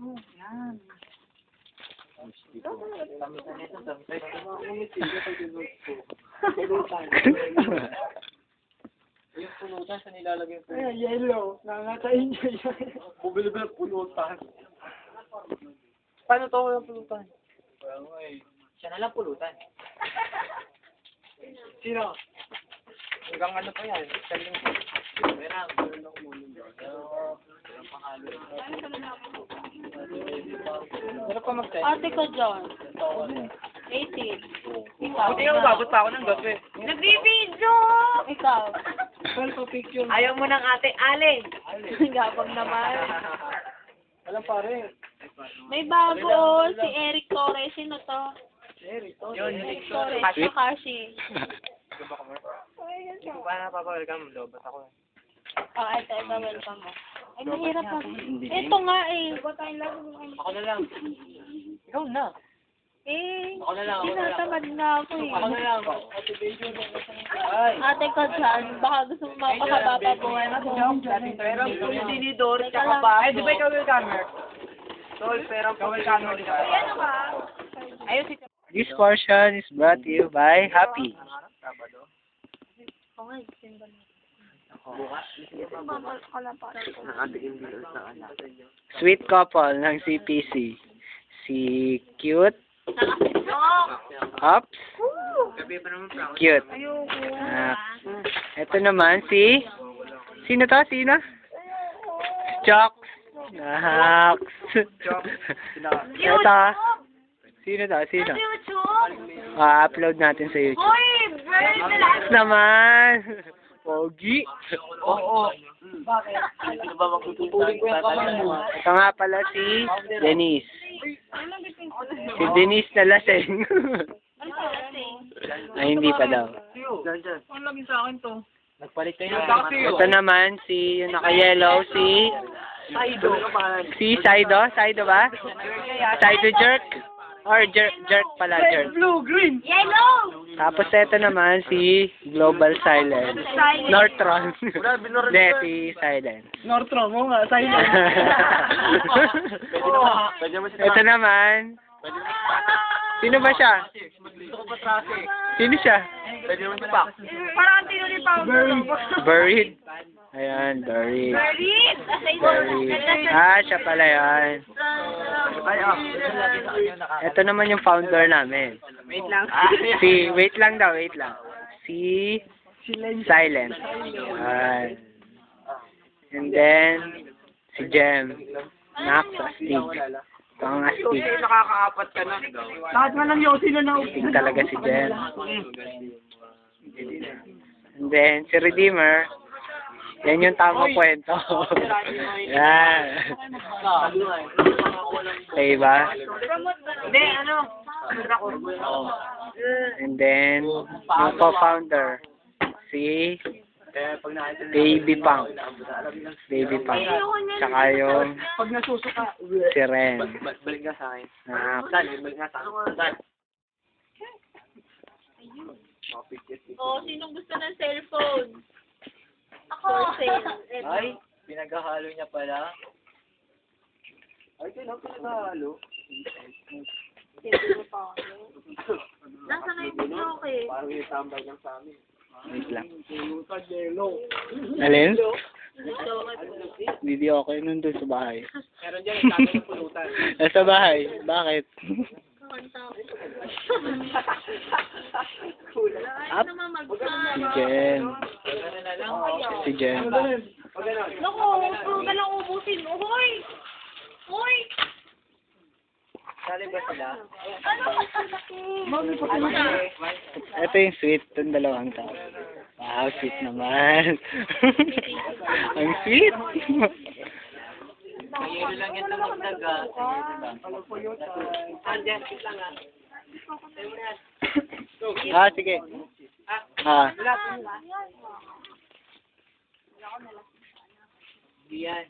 Ano? Yan. Yung pulutan sa nilalagay yung Ay, yellow. Nangatain niya yan. bubili ba ng pulutan? Paano to yung pulutan? Kaya nga eh. Siya na lang pulutan. Sino? Hanggang ano pa yan? Saling pera. Meron ako muna doon. Walang pahalo. Ano pa mag-test? Ate ko, John. 18. Ikaw. Buti nga umabot pa ako ng gabi. Nagbibidyo! Ikaw. Well, picture. Ayaw mo ng ate Ale. Gabang naman. Alam pare. May bago si Eric Torres. Sino to? Yun, Eric Torres. Sino Kashi? Hindi ko pa napapawelcome. Lobot ako eh. Oh, ito. Welcome mo. Ay, mahirap ako. Ito nga eh. Ako na lang. Ikaw na. Eh, Ako na lang, ako na lang. tinatamad na ako eh. Ako na lang. Ay. Ate ko dyan, baka gusto mo mapahaba pa buhay mo. Pero kung hindi ni Doris, Teka lang. Ay, di ba ikaw welcomer? Tol, pero kung welcomer di ka. Ano ba? Ayun si This portion is brought to you by Happy. Oo nga, simba na. Sweet couple ng CPC. Si Cute, Ups, Cute. Ito naman si... Sino to? Sino? Chocs. Chocs. Ito. Sino to? Sino? Upload natin sa YouTube. Uy! Very relax! Naman! Pogi! Oo. Bakit? Ano ba magtutuloy ko yung kamay mo? Ito nga pala si Denise. Si Denise na lasing. Ay, hindi pa daw. Ang lagi sa akin to. Nagpalit kayo. Ito naman si yung naka-yellow, si Saido. Saido ba? Saido jerk? Or jerk pala, jerk. Blue, green. Yellow! Tapos ito naman si Global Silence. Nortron. Hindi, si Silence. Nortron mo nga, silent. Ito naman. Sino ba siya? Gusto ko pa traffic. Sino siya? Pwede naman siya pa. Parang tino ni Pablo. Buried. Ayan, buried. Buried! Buried. Ah, siya pala yan. Ito naman yung founder namin. Wait lang. Wait lang daw, wait lang. Si Silent. Ayan. And then, si Jem. Nax, astig. Ito ang astig. Nakakaapat ka na. Lahat nga lang Yossi na Astig talaga si Jem. And then, si Redeemer. Yan yung tamang kwento. Yan. Okay ba? Hindi, ano? And then, yung co-founder, si Baby Punk. Baby Punk. Tsaka yung Pag nasusuka. si Ren. Balik nga sa akin. Ah, Balik nga sa akin. Oh, sinong gusto ng cellphone? For sale. Ay, pinaghahalo niya pala. Ay, kailan pinaghahalo? Nasaan na yung video okay? Parang yung tambay lang sa amin. wait lang. Yellow. Alin? Video okay. Video ako yun nandun sa bahay. Meron dyan, yung tatay ng pulutan. Sa bahay? Bakit? Kakanta ko. Up. Naman Si mag-sara. Jen. Ano na lang? Si Jen. Pag ano? Naku, puro na lang ubusin. Uy! Uy! Sali ba sila? Ano? Ito yung sweet ng dalawang tao. Wow, sweet naman. Ang sweet. Mayroon lang yan tumagdag ah. Andyan, sit lang ah. Sige. Ah. Yan.